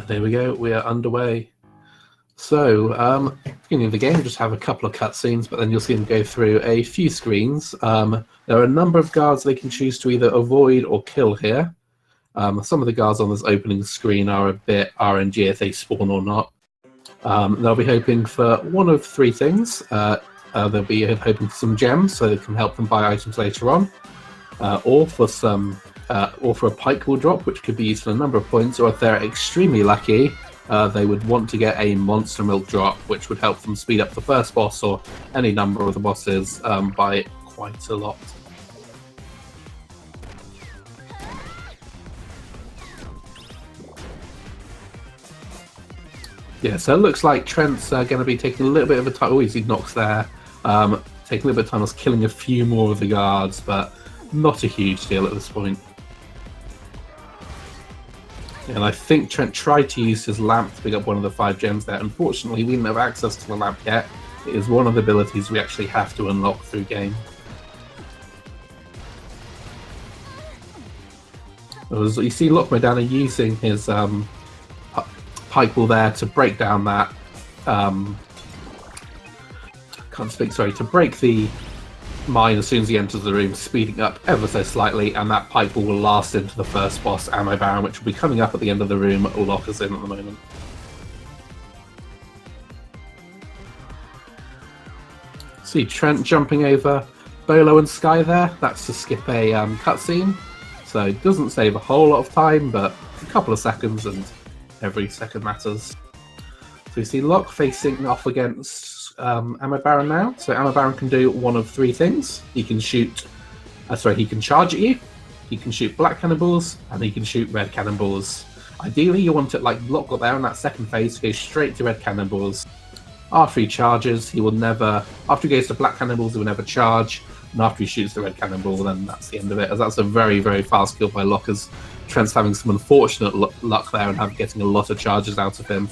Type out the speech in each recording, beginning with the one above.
There we go, we are underway. So, beginning of the game, just have a couple of cutscenes, but then you'll see them go through a few screens. There are a number of guards they can choose to either avoid or kill here. Some of the guards on this opening screen are a bit RNG if they spawn or not. They'll be hoping for one of three things. They'll be hoping for some gems so they can help them buy items later on, or for a pike will drop, which could be used for a number of points, or if they're extremely lucky, they would want to get a monster milk drop, which would help them speed up the first boss or any number of the bosses by quite a lot. Yeah, so it looks like Trent's going to be taking a little bit of a time. Oh, he knocks there. Taking a little bit of time, was killing a few more of the guards, but not a huge deal at this point. And I think Trent tried to use his lamp to pick up one of the 5 gems there. Unfortunately, we didn't have access to the lamp yet. It is one of the abilities we actually have to unlock through game. You see Lochmodana using his pike wall there to break down that to break the mine as soon as he enters the room, speeding up ever so slightly, and that pike wall will last into the first boss, Ammo Baron, which will be coming up at the end of the room. Lock is in at the moment. See Trent jumping over Bolo and Sky there. That's to skip a cutscene, so it doesn't save a whole lot of time, but a couple of seconds, and every second matters. So you see Locke facing off against Ammo Baron now. So Ammo Baron can do one of 3 things. He can shoot, he can charge at you, he can shoot black cannonballs, and he can shoot red cannonballs. Ideally, you want it like Locke got there in that second phase to go straight to red cannonballs. After he charges, he will never, after he goes to black cannonballs, he will never charge, and after he shoots the red cannonball, then that's the end of it, as that's a very, very fast kill by Locke, as Trent's having some unfortunate luck there and getting a lot of charges out of him.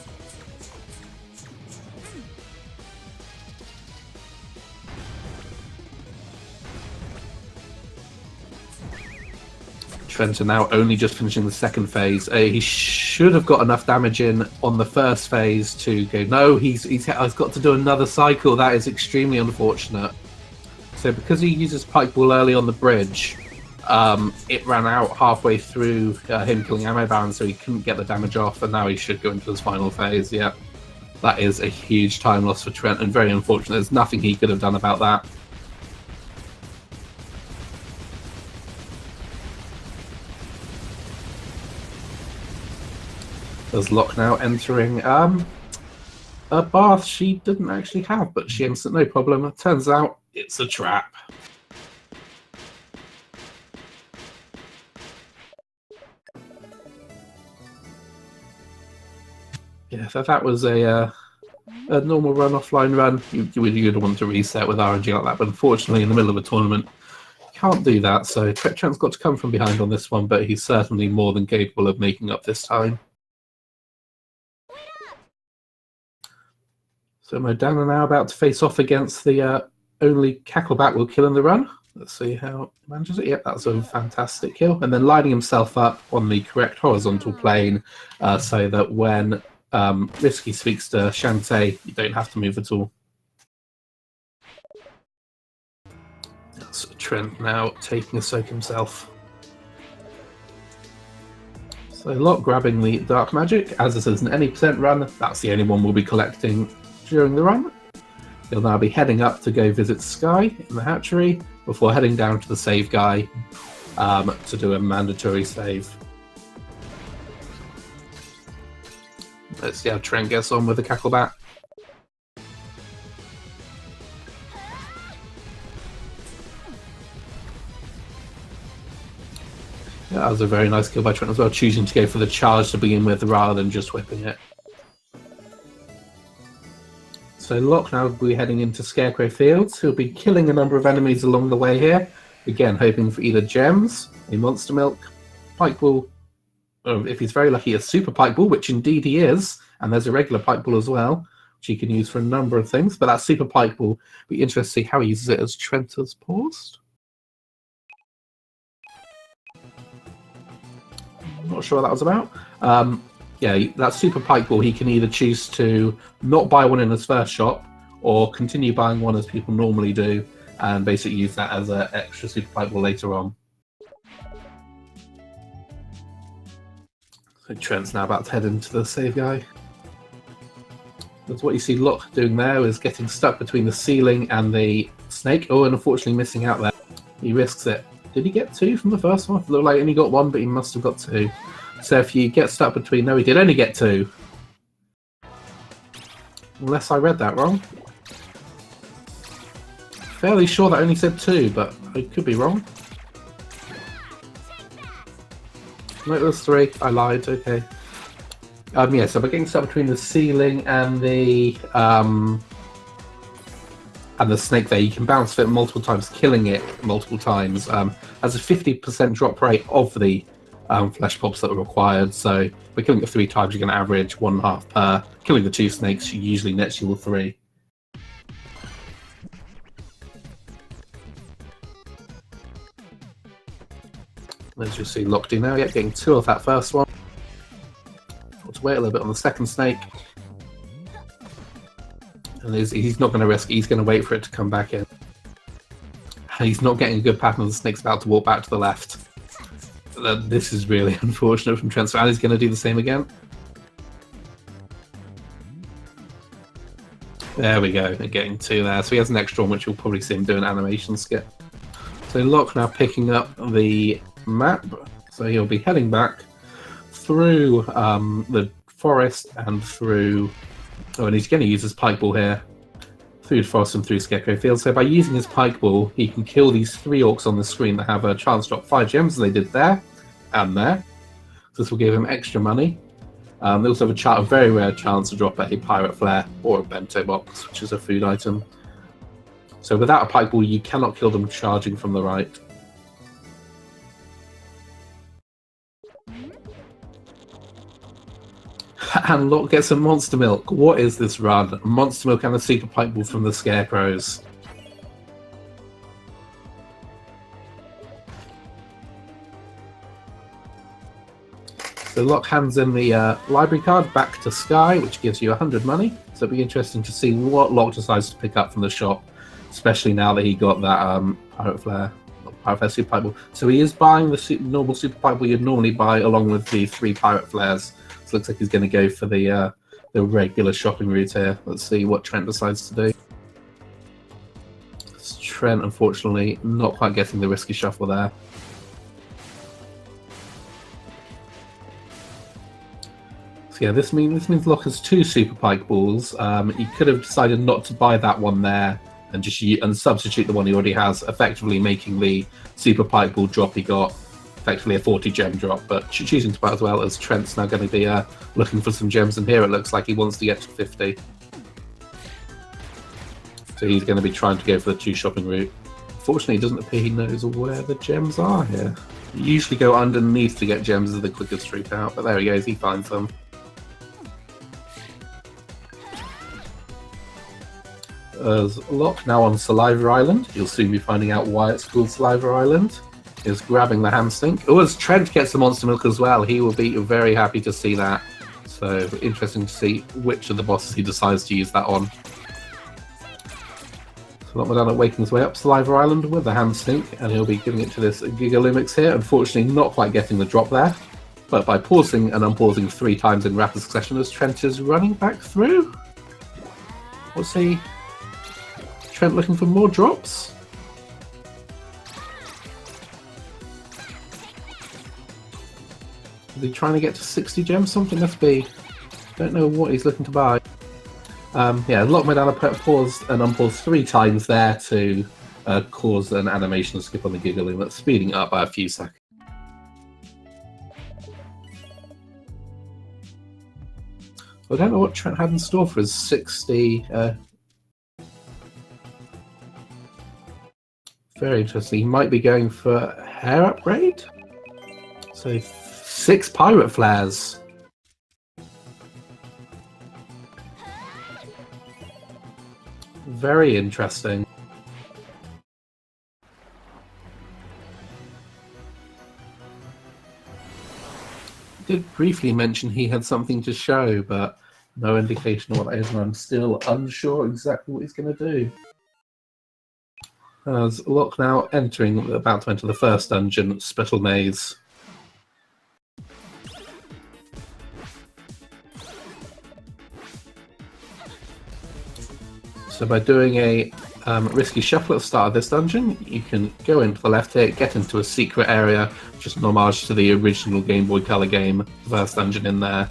Trent are now only just finishing the second phase. He should have got enough damage in on the first phase to go, no, he's got to do another cycle. That is extremely unfortunate. So because he uses pike ball early on the bridge, it ran out halfway through him killing Ammo Baron, so he couldn't get the damage off, and now he should go into his final phase. Yeah, that is a huge time loss for Trent, and very unfortunate. There's nothing he could have done about that. There's Locke now entering a bath she didn't actually have, but she enters no problem. It turns out it's a trap. Yeah, so that was a normal run, offline run. You'd want to reset with RNG like that, but unfortunately in the middle of a tournament, you can't do that. So Trent's got to come from behind on this one, but he's certainly more than capable of making up this time. So Modana now about to face off against the only Cackleback will kill in the run. Let's see how he manages it. Yep, that's a fantastic kill. And then lining himself up on the correct horizontal plane so that when Risky speaks to Shantae, you don't have to move at all. That's Trent now taking a soak himself. So Locke grabbing the Dark Magic. As this is an any percent run, that's the only one we'll be collecting during the run. He'll now be heading up to go visit Sky in the hatchery before heading down to the save guy to do a mandatory save. Let's see how Trent gets on with the Cackleback. Yeah, that was a very nice kill by Trent as well, choosing to go for the charge to begin with rather than just whipping it. So Locke now will be heading into Scarecrow Fields. He'll be killing a number of enemies along the way here. Again, hoping for either gems, a monster milk, pike ball, or if he's very lucky, a super pike ball, which indeed he is. And there's a regular pike ball as well, which he can use for a number of things. But that super pike ball, be interesting to see how he uses it as Trent has paused. Not sure what that was about. yeah, that super pike ball, he can either choose to not buy one in his first shop or continue buying one as people normally do and basically use that as an extra super pike ball later on. So Trent's now about to head into the save guy. That's what you see Loch doing there, is getting stuck between the ceiling and the snake. Oh, and unfortunately missing out there. He risks it. Did he get 2 from the first one? It looked like he only got 1, but he must have got 2. So if you get stuck between... No, he did only get 2. Unless I read that wrong. Fairly sure that only said 2, but I could be wrong. No, it was 3. I lied, okay. Yeah, so we're getting stuck between the ceiling and the snake there. You can bounce it multiple times, killing it multiple times. Has a 50% drop rate of the flesh pops that are required. So we're killing it 3 times, you're going to average 1.5 per. Killing the 2 snakes usually nets you all 3. As you see, locked in now, yeah, getting 2 of that first one. Let's wait a little bit on the second snake. And he's not going to risk it, he's going to wait for it to come back in. He's not getting a good pattern, the snake's about to walk back to the left. This is really unfortunate from Trent, and he's going to do the same again. There we go, they're getting 2 there. So he has an extra one, which you'll probably see him do an animation skip. So Loch now picking up the map, so he'll be heading back through the forest and through... Oh, and he's going to use his pike ball here. Through the forest and through Scarecrow Field. So by using his pike ball, he can kill these 3 orcs on the screen that have a chance to drop 5 gems, as they did there and there. So this will give him extra money. They also have a very rare chance to drop a pirate flare or a bento box, which is a food item. So without a pike ball, you cannot kill them charging from the right. And Loch gets some monster milk. What is this run? Monster milk and a super pike ball from the scarecrows. So Loch hands in the library card back to Sky, which gives you 100 money. So it'll be interesting to see what Loch decides to pick up from the shop, especially now that he got that pirate flare super pike ball. So he is buying the normal super pike ball you'd normally buy along with the 3 pirate flares. So it looks like he's going to go for the regular shopping route here. Let's see what Trent decides to do. Trent, unfortunately, not quite getting the risky shuffle there. So yeah, this means Loch has 2 super pike balls. He could have decided not to buy that one there and just substitute the one he already has, effectively making the super pike ball drop he got effectively a 40 gem drop, but choosing to buy as well, as Trent's now going to be looking for some gems, and here it looks like he wants to get to 50. So he's going to be trying to go for the 2 shopping route. Fortunately, it doesn't appear he knows where the gems are here. You usually go underneath to get gems as the quickest route out, but there he goes, he finds them. There's Loch now on Saliva Island. You'll soon be finding out why it's called Saliva Island. Is grabbing the hand stink. Oh, as Trent gets the monster milk as well, he will be very happy to see that. So interesting to see which of the bosses he decides to use that on. So Lochmodana waking his way up Saliva Island with the hand stink, and he'll be giving it to this Gigalumix here. Unfortunately, not quite getting the drop there, but by pausing and unpausing 3 times in rapid succession as Trent is running back through. What's he? Trent looking for more drops? Is he trying to get to 60 gems? Something must be. Don't know what he's looking to buy. Yeah, Lochmodana paused and unpaused 3 times there to cause an animation skip on the Gigaloo. That's speeding it up by a few seconds. I don't know what Trent had in store for his 60. Very interesting. He might be going for a hair upgrade. So 6 pirate flares. Very interesting. did briefly mention he had something to show, but no indication of what that is, and I'm still unsure exactly what he's going to do. As Loch now about to enter the first dungeon, Spittle Maze. So by doing a risky shuffle at the start of this dungeon, you can go into the left here, get into a secret area, just an homage to the original Game Boy Color game, the first dungeon in there.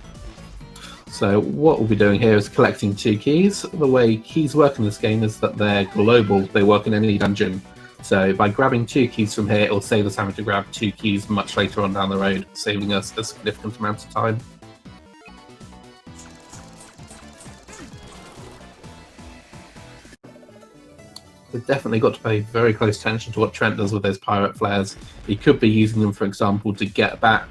So what we'll be doing here is collecting 2 keys. The way keys work in this game is that they're global, they work in any dungeon. So by grabbing 2 keys from here, it'll save us having to grab 2 keys much later on down the road, saving us a significant amount of time. We've definitely got to pay very close attention to what Trent does with those pirate flares. He could be using them, for example, to get back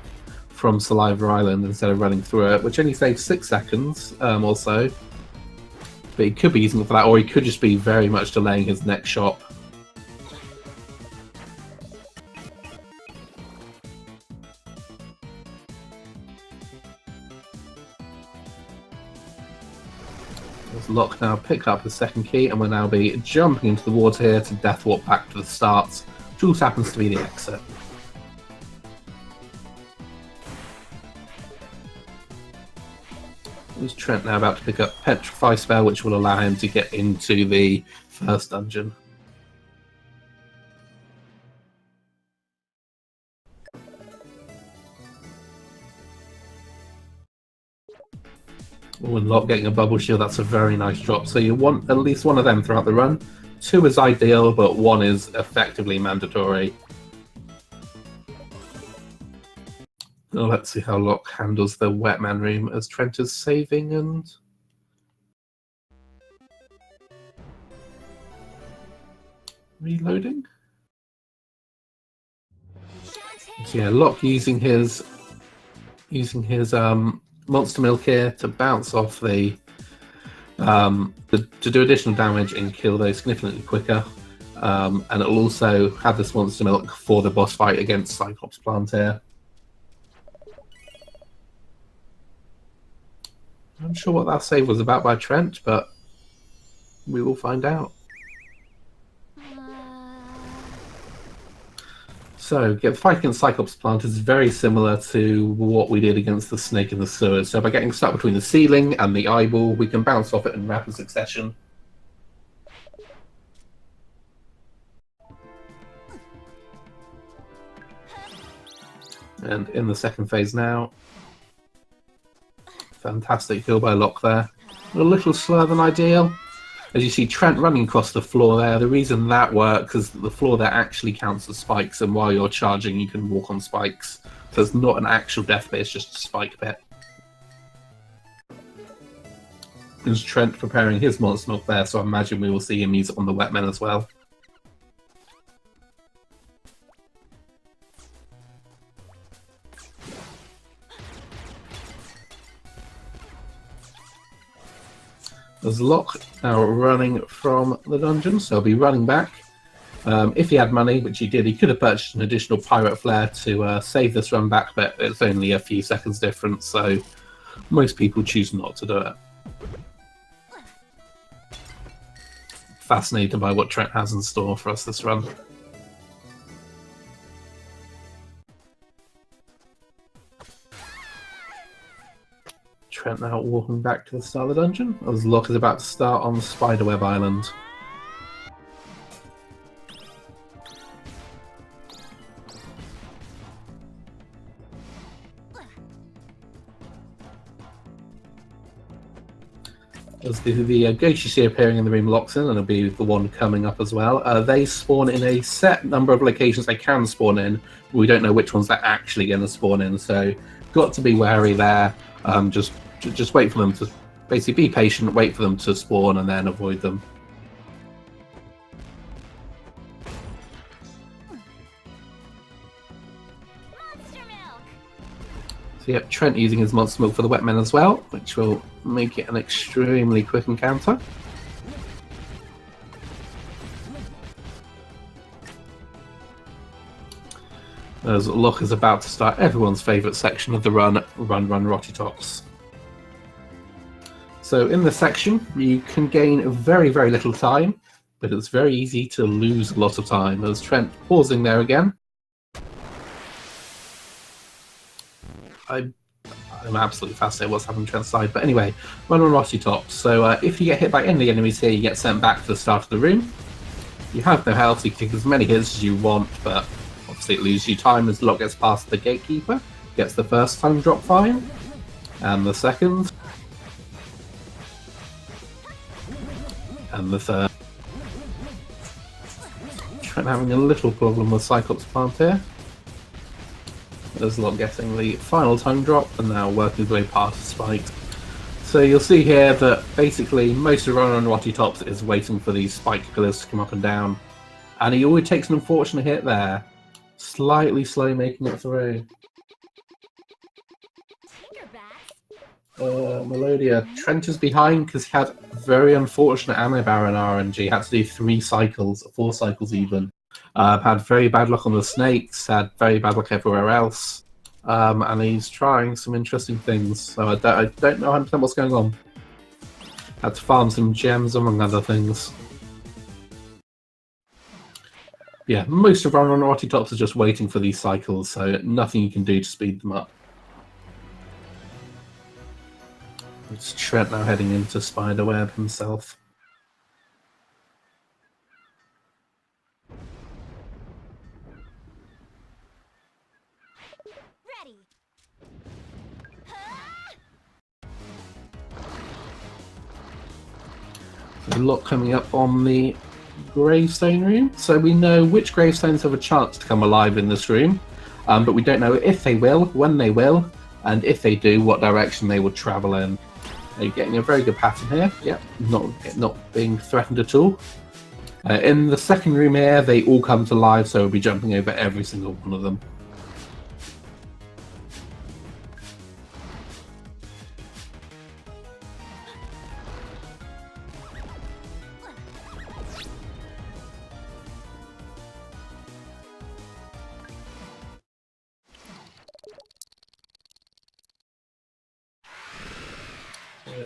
from Saliva Island instead of running through it, which only saves 6 seconds or so. But he could be using it for that, or he could just be very much delaying his next shot. As Loch now pick up the second key, and we'll now be jumping into the water here to death warp back to the start, which also happens to be the exit. There's Trent now about to pick up Petrify Spell, which will allow him to get into the first dungeon. Oh, and Loch getting a bubble shield, that's a very nice drop. So you want at least one of them throughout the run. 2 is ideal, but 1 is effectively mandatory. Well, let's see how Loch handles the Wetman room as Trent is saving and... reloading? So yeah, Loch using his Monster Milk here to bounce off the... to do additional damage and kill those significantly quicker. And it'll also have this Monster Milk for the boss fight against Cyclops Plant here. I'm not sure what that save was about by Trent, but we will find out. So, the fight against Cyclops Plant is very similar to what we did against the snake in the sewers. So by getting stuck between the ceiling and the eyeball, we can bounce off it in rapid succession. And in the second phase now, fantastic kill by Loch there. A little slower than ideal. As you see Trent running across the floor there, the reason that works is that the floor there actually counts as spikes, and while you're charging you can walk on spikes. So it's not an actual death pit, it's just a spike pit. There's Trent preparing his Monster Milk there, so I imagine we will see him use it on the Wetmen as well. There's Loch now running from the dungeon, so he'll be running back. If he had money, which he did, he could have purchased an additional Pirate Flare to save this run back, but it's only a few seconds difference, so most people choose not to do it. Fascinated by what Trent has in store for us this run. Trent now walking back to the start of the dungeon, as Loch is about to start on Spiderweb Island. As the ghost you see appearing in the room locks in, and it'll be the one coming up as well. They spawn in a set number of locations they can spawn in, but we don't know which ones they're actually going to spawn in, so got to be wary there. Just wait for them to basically be patient, wait for them to spawn, and then avoid them. So yep, Trent using his Monster Milk for the Wetmen as well, which will make it an extremely quick encounter. as Loch is about to start everyone's favourite section of the run, Rotty Tops. So in this section, you can gain very, very little time, but it's very easy to lose a lot of time. As Trent pausing there again. I'm absolutely fascinated what's happening to Trent's side. But anyway, Rotty Tops. So if you get hit by any of the enemies here, you get sent back to the start of the room. You have no health, so you can take as many hits as you want, but obviously it loses you time as Loch gets past the gatekeeper. Gets the first time drop fine, and the second, and the third. Trent having a little problem with Cyclops Plant here. There's Loch getting the final time drop, and now working his way past the spikes. So you'll see here that basically most of Rotty Tops is waiting for these spike pillars to come up and down. And he always takes an unfortunate hit there. Slightly slow making it through. Melodia. Trent is behind because he had very unfortunate ammo baron RNG. Had to do 3 cycles, 4 cycles even. Had very bad luck on the snakes, had very bad luck everywhere else. And he's trying some interesting things, so I don't know 100% what's going on. Had to farm some gems, among other things. Yeah, most of our Rotty Tops are just waiting for these cycles, so nothing you can do to speed them up. It's Trent now heading into Spiderweb himself. A lot coming up on the gravestone room, so we know which gravestones have a chance to come alive in this room, but we don't know if they will, when they will, and if they do, what direction they will travel in. You're getting a very good pattern here. Yep, not being threatened at all. In the second room here, they all come to life, so we'll be jumping over every single one of them.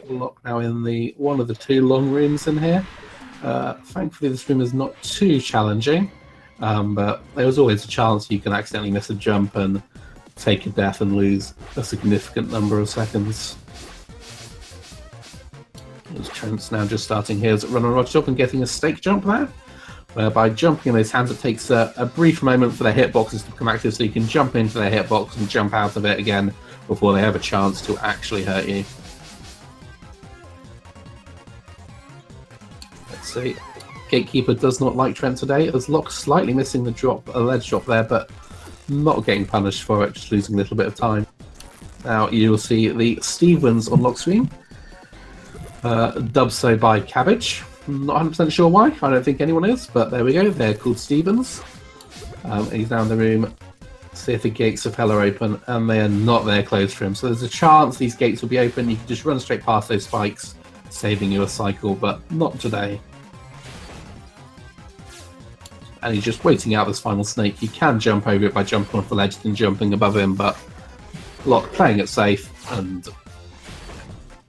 Loch now in the one of the 2 long rooms in here. Thankfully this room is not too challenging, but there's always a chance you can accidentally miss a jump and take a death and lose a significant number of seconds. As Trent's now just starting here, running Rotty Top and getting a stake jump there, where by jumping in those hands it takes a brief moment for their hitboxes to become active, so you can jump into their hitbox and jump out of it again before they have a chance to actually hurt you. See, Gatekeeper does not like Trent today, as Loch slightly missing the drop, a ledge drop there, but not getting punished for it, just losing a little bit of time. Now you'll see the Stevens on Loch's screen, dubbed so by Cabbage. Not 100% sure why, I don't think anyone is, but there we go, they're called Stevens. He's now in the room, see if the gates of hell are open, and they are not there closed for him, so there's a chance these gates will be open. You can just run straight past those spikes, saving you a cycle, but not today. And he's just waiting out this final snake. You can jump over it by jumping off the ledge and jumping above him, but Loch playing it safe and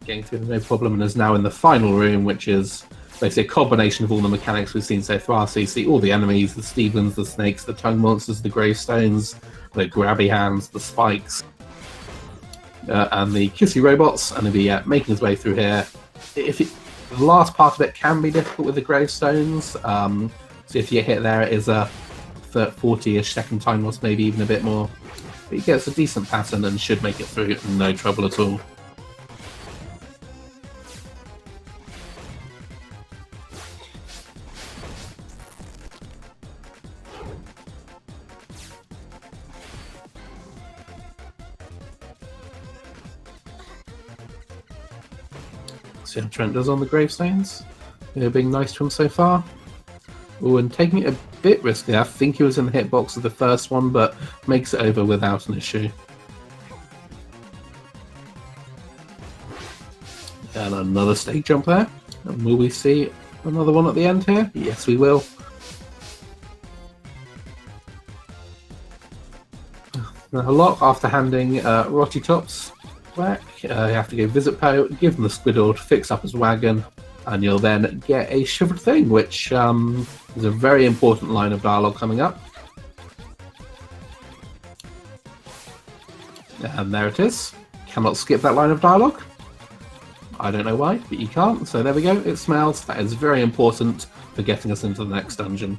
getting through no problem, and is now in the final room, which is basically a combination of all the mechanics we've seen so far. So you see all the enemies, the Stevens, the snakes, the tongue monsters, the gravestones, the grabby hands, the spikes, and the kissy robots, and he'll be making his way through here. The last part of it can be difficult with the gravestones. So if you hit there, it is a 40-ish second time loss, maybe even a bit more. But he gets a decent pattern and should make it through no trouble at all. See how Trent does on the gravestones. They're being nice to him so far. Oh, and taking it a bit risky. I think he was in the hitbox of the first one, but makes it over without an issue. And another stake jump there. And will we see another one at the end here? Yes, we will. Now, a lot after handing Rotty Tops back, you have to go visit Poe, give him the Squiddle to fix up his wagon, and you'll then get a shivered thing, which is a very important line of dialogue coming up. And there it is. Cannot skip that line of dialogue. I don't know why, but you can't. So there we go. It smells. That is very important for getting us into the next dungeon.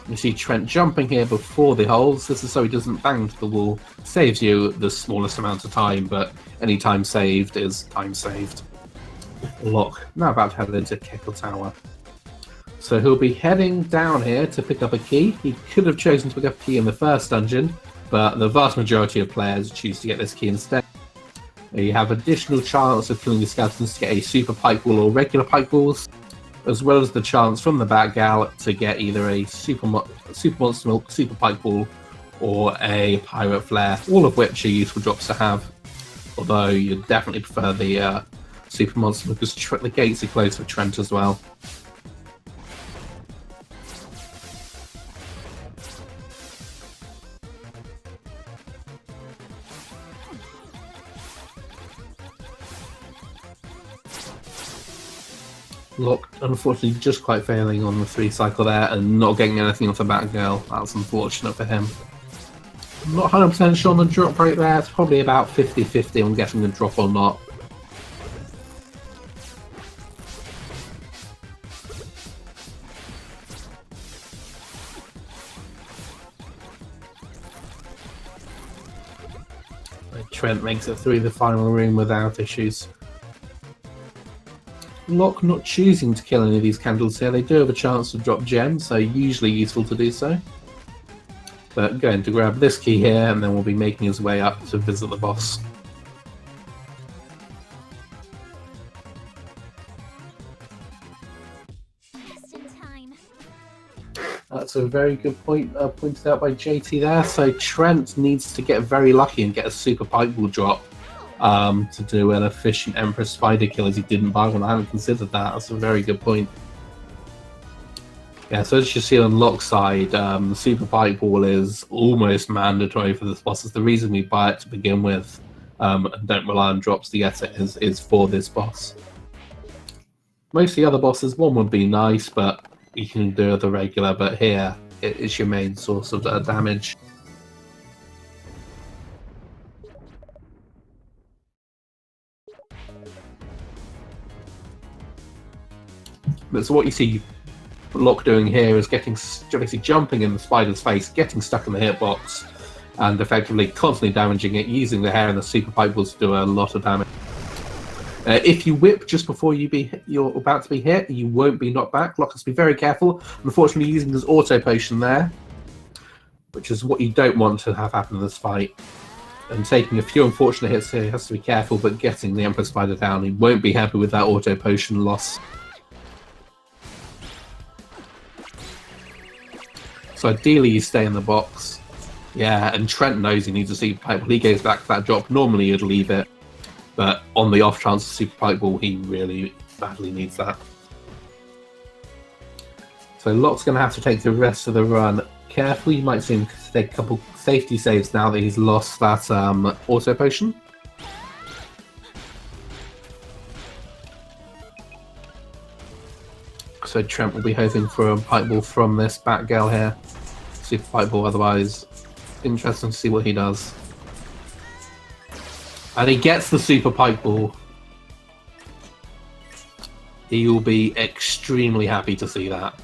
You see Trent jumping here before the holes. This is so he doesn't bang into the wall. Saves you the smallest amount of time, but any time saved is time saved. Loch now about to head into Keckle Tower. So he'll be heading down here to pick up a key. He could have chosen to pick up a key in the first dungeon, but the vast majority of players choose to get this key instead. You have additional chance of killing the skeletons to get a super pipe ball or regular pipe balls, as well as the chance from the Batgal to get either a super monster milk, super pipe ball, or a pirate flare, all of which are useful drops to have. Although you definitely prefer the super monster milk, because the gates are closed for Trent as well. Loch, unfortunately, just quite failing on the 3 cycle there and not getting anything off the Batgirl. That's unfortunate for him. I'm not 100% sure on the drop rate there. It's probably about 50-50 on getting the drop or not. Trent makes it through the final room without issues. Loch not choosing to kill any of these candles here. They do have a chance to drop gems, so usually useful to do so. But going to grab this key here, and then we'll be making his way up to visit the boss. Just in time. That's a very good point pointed out by JT there. So Trent needs to get very lucky and get a super pipe ball drop to do an efficient Empress Spider kill, as he didn't buy one. I hadn't considered that. That's a very good point. Yeah, so as you see on Loch's side, the Super Pipe Ball is almost mandatory for this boss. It's the reason we buy it to begin with, and don't rely on drops to get it, is for this boss. Most of the other bosses, one would be nice, but you can do the regular, but here it is your main source of damage. But so what you see Loch doing here is basically jumping in the spider's face, getting stuck in the hitbox, and effectively constantly damaging it, using the hair and the super pipe balls to do a lot of damage. If you whip just before you're about to be hit, you won't be knocked back. Loch has to be very careful. Unfortunately, using his auto potion there, which is what you don't want to have happen in this fight. And taking a few unfortunate hits here, he has to be careful, but getting the Emperor Spider down, he won't be happy with that auto potion loss. So ideally you stay in the box. Yeah, and Trent knows he needs a super pipe ball. He goes back to that drop. Normally he'd leave it, but on the off chance of super pipe ball, he really badly needs that. So Loch's going to have to take the rest of the run carefully. You might see him take a couple safety saves now that he's lost that auto potion. So Trent will be hoping for a pipe ball from this Batgirl here. Super pipe ball, otherwise interesting to see what he does. And he gets the super pipe ball. He will be extremely happy to see that.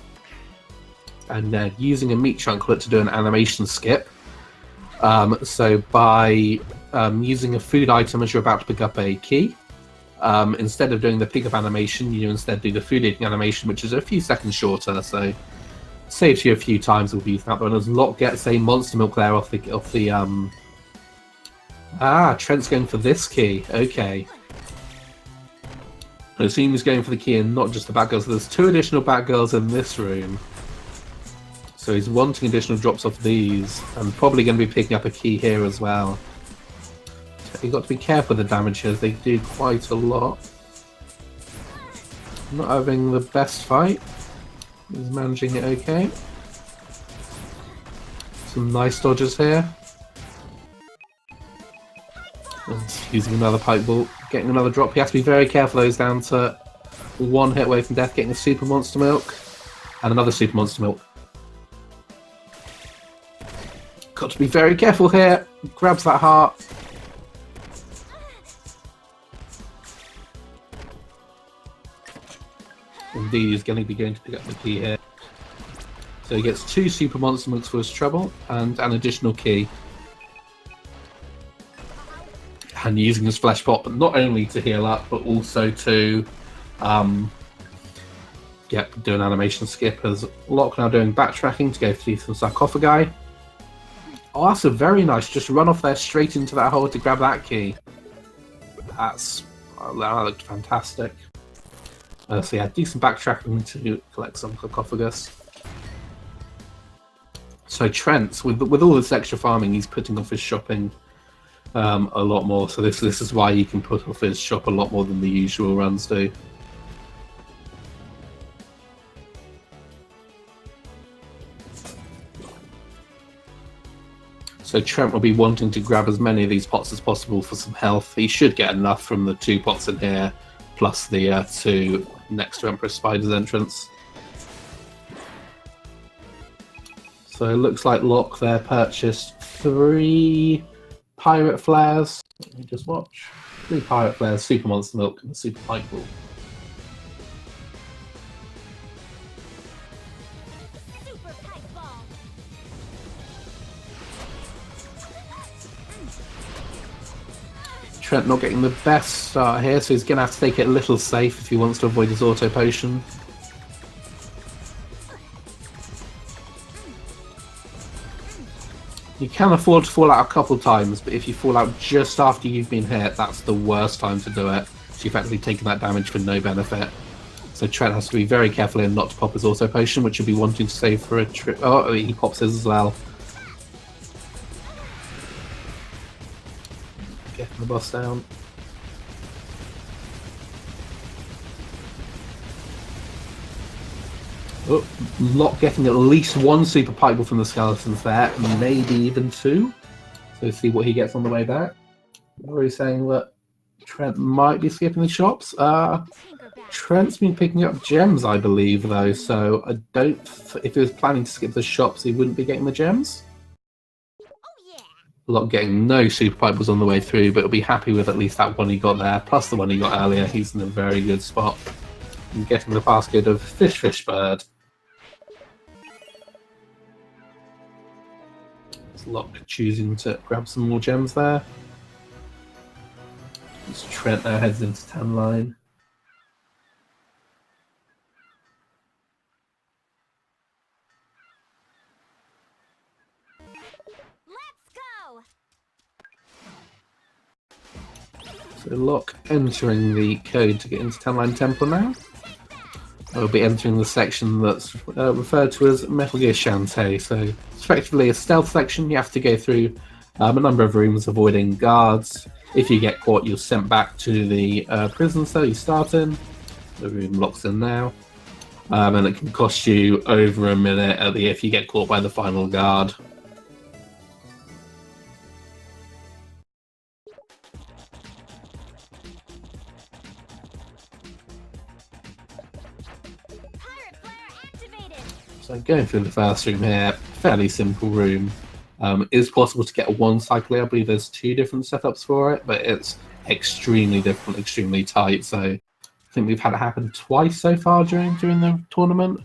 And then using a meat chunklet to do an animation skip. So by using a food item as you're about to pick up a key, instead of doing the pickup animation, you instead do the food eating animation, which is a few seconds shorter, so saves you a few times with using that one. As Loch gets a monster milk there off the Trent's going for this key. Okay. I assume he's going for the key and not just the Batgirls. So there's 2 additional Batgirls in this room. So he's wanting additional drops off these, and probably going to be picking up a key here as well. You've got to be careful with the damage here, as they do quite a lot. Not having the best fight. He's managing it okay. Some nice dodges here. And using another pipe ball, getting another drop. He has to be very careful though, he's down to one hit away from death, getting a Super Monster Milk. And another Super Monster Milk. Got to be very careful here. Grabs that heart. Indeed, he's going to be going to pick up the key here. So he gets 2 Super Monster Milks for his trouble and an additional key. And using his Flesh Pot, but not only to heal up, but also to do an animation skip, as Loch now doing backtracking to go through some sarcophagi. Oh, that's a very nice, just run off there straight into that hole to grab that key. That looked fantastic. So yeah, decent backtracking to collect some sarcophagus. So Trent, with all this extra farming, he's putting off his shopping a lot more. So this is why he can put off his shop a lot more than the usual runs do. So Trent will be wanting to grab as many of these pots as possible for some health. He should get enough from the 2 pots in here, plus the 2 next to Empress Spider's entrance. So it looks like Loch there purchased 3 Pirate Flares. Let me just watch. 3 Pirate Flares, Super Monster Milk, and a Super Pipe Ball. Trent not getting the best start here, so he's going to have to take it a little safe if he wants to avoid his auto potion. You can afford to fall out a couple times, but if you fall out just after you've been hit, that's the worst time to do it. So you've actually taken that damage for no benefit. So Trent has to be very careful here not to pop his auto potion, which he'll be wanting to save for a trip. Oh, he pops his as well. Getting the boss down. Oh, Loch getting at least 1 Super Pipe Ball from the skeletons there, maybe even 2. So see what he gets on the way back. Already saying that Trent might be skipping the shops. Trent's been picking up gems, I believe, though, so I don't. If he was planning to skip the shops, he wouldn't be getting the gems. Loch getting no Super Pipe Balls on the way through, but he'll be happy with at least that one he got there, plus the one he got earlier. He's in a very good spot. And getting the passcode of Fish Bird. Loch choosing to grab some more gems there. As Trent now heads into tan line. So Loch entering the code to get into Tanline Temple now. I'll be entering the section that's referred to as Metal Gear Shantae. So it's effectively a stealth section. You have to go through a number of rooms avoiding guards. If you get caught, you're sent back to the prison cell you start in. The room locks in now. And it can cost you over a minute if you get caught by the final guard. So going through the first room here, fairly simple room. It is possible to get 1 cycle here. I believe there's 2 different setups for it, but it's extremely difficult, extremely tight. So I think we've had it happen twice so far during the tournament.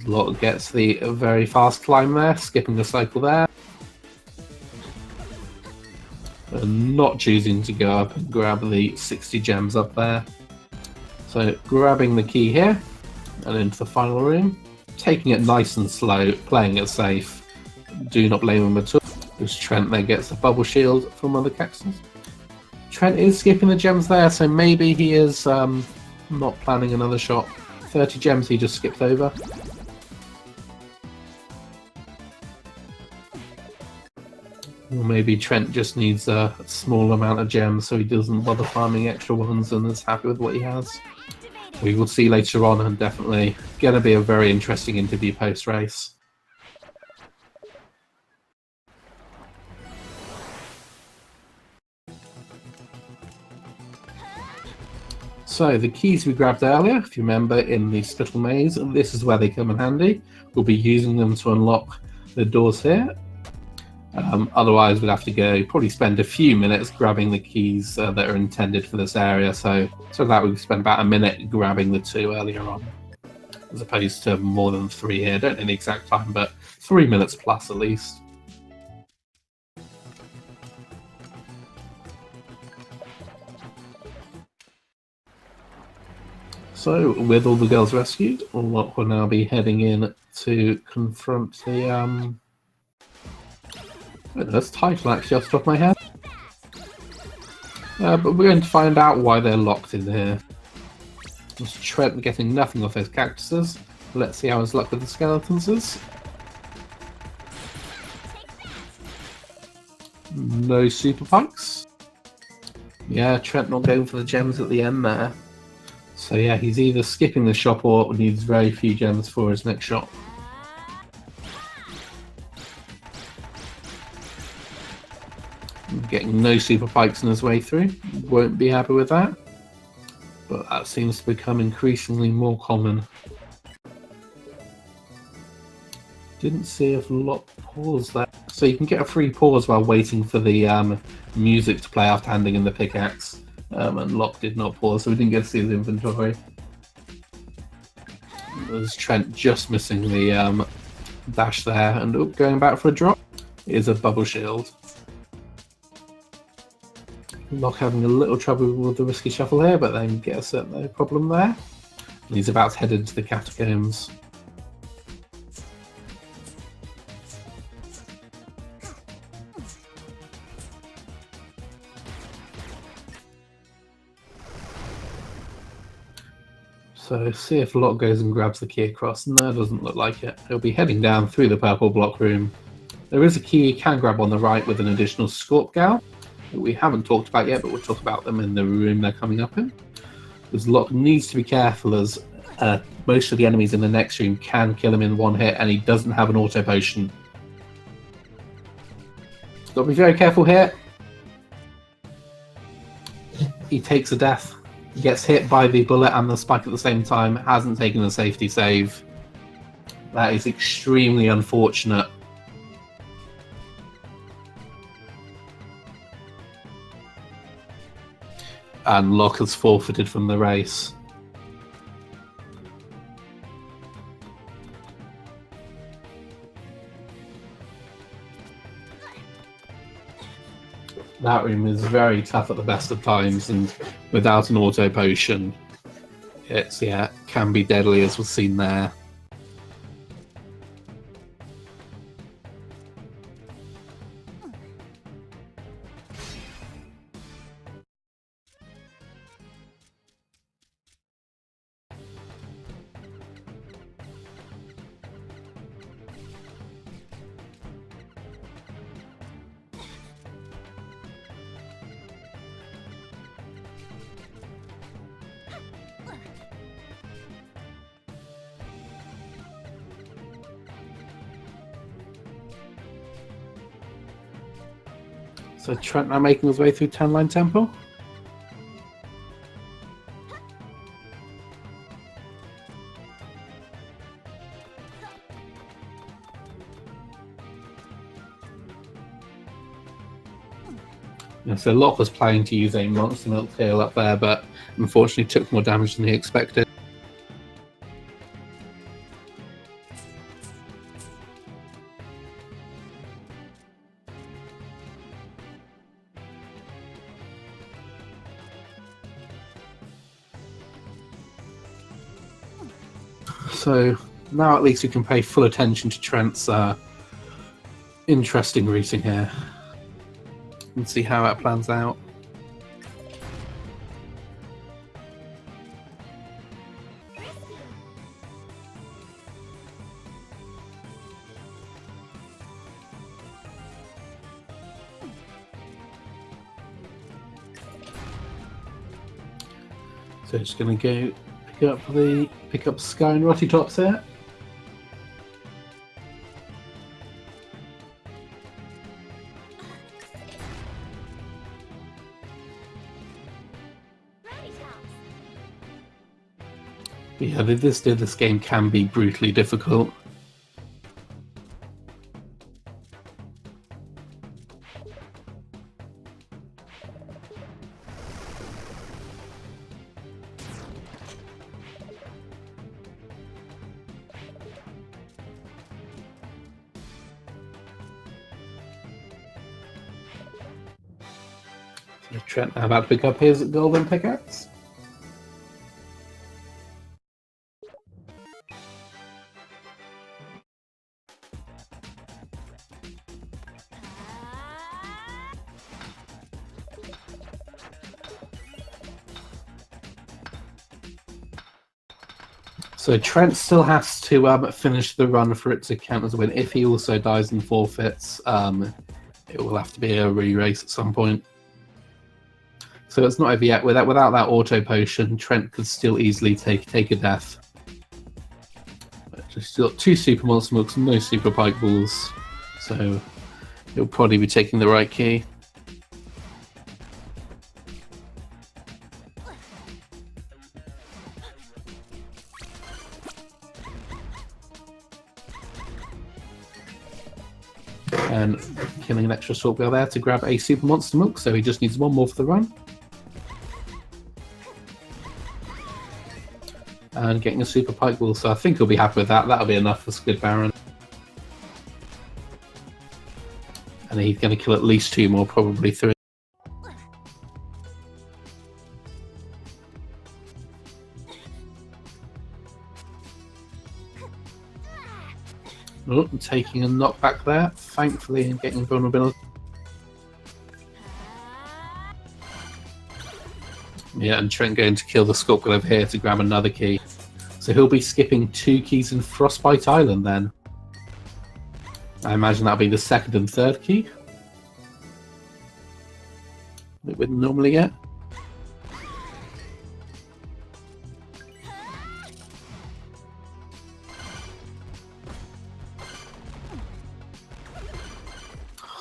Loch gets the very fast climb there, skipping the cycle there. And not choosing to go up and grab the 60 gems up there. So grabbing the key here and into the final room. Taking it nice and slow, playing it safe. Do not blame him at all. Because Trent there gets a bubble shield from one of the cactuses. Trent is skipping the gems there, so maybe he is not planning another shot. 30 gems he just skipped over. Or maybe Trent just needs a small amount of gems so he doesn't bother farming extra ones and is happy with what he has. We will see later on, and definitely going to be a very interesting interview post-race. So the keys we grabbed earlier, if you remember, in the Spittle Maze, this is where they come in handy. We'll be using them to unlock the doors here. Otherwise, we'd have to go probably spend a few minutes grabbing the keys that are intended for this area. So that we spent about a minute grabbing the 2 earlier on, as opposed to more than 3 here. Don't know the exact time, but 3 minutes plus at least. So, with all the girls rescued, Locke will now be heading in to confront the that's title actually off the top of my head. But we're going to find out why they're locked in here. It's Trent getting nothing off those cactuses. Let's see how his luck with the skeletons is. No super pikes. Yeah, Trent not going for the gems at the end there. So yeah, he's either skipping the shop or needs very few gems for his next shop. Getting no super pikes in his way through. Won't be happy with that. But that seems to become increasingly more common. Didn't see if Locke paused that. So you can get a free pause while waiting for the music to play after handing in the pickaxe. And Locke did not pause, so we didn't get to see his inventory. There's Trent just missing the dash there, and going back for a drop is a bubble shield. Locke having a little trouble with the risky shuffle here, but then gets it, no problem there. And he's about to head into the catacombs. So see if Locke goes and grabs the key across. No, it doesn't look like it. He'll be heading down through the purple block room. There is a key he can grab on the right with an additional Scorp Gal that we haven't talked about yet, but we'll talk about them in the room they're coming up in. Because Locke needs to be careful, as most of the enemies in the next room can kill him in one hit, and he doesn't have an auto potion. Got to be very careful here. He takes a death. He gets hit by the bullet and the spike at the same time, hasn't taken a safety save. That is extremely unfortunate. And Locke has forfeited from the race. That room is very tough at the best of times, and without an auto potion, it's, yeah, can be deadly, as was seen there. So Trent now making his way through 10-line temple. Yeah, so Locke was planning to use a monster milk tail up there, but unfortunately took more damage than he expected. So now at least we can pay full attention to Trent's interesting routing here and see how that plans out. So just going to go pick up Sky and Rotty Tops here. But yeah, this game can be brutally difficult. So Trent now about to pick up his golden pickaxe. So Trent still has to finish the run for it to count as a win. If he also dies and forfeits, it will have to be a re-race at some point. So it's not over yet. Without that auto potion, Trent could still easily take a death. But just got 2 super monster milks, no super pike balls, so he'll probably be taking the right key. And killing an extra sword girl there to grab a super monster milk, so he just needs 1 more for the run. And getting a super pike ball, so I think he'll be happy with that. That'll be enough for Squid Baron. And he's going to kill at least 2 more, probably 3. Oh, taking a knockback there, thankfully, and getting vulnerability. Yeah, and Trent going to kill the Scorpion over here to grab another key. So he'll be skipping 2 keys in Frostbite Island then. I imagine that'll be the 2nd and 3rd key that we'd normally get.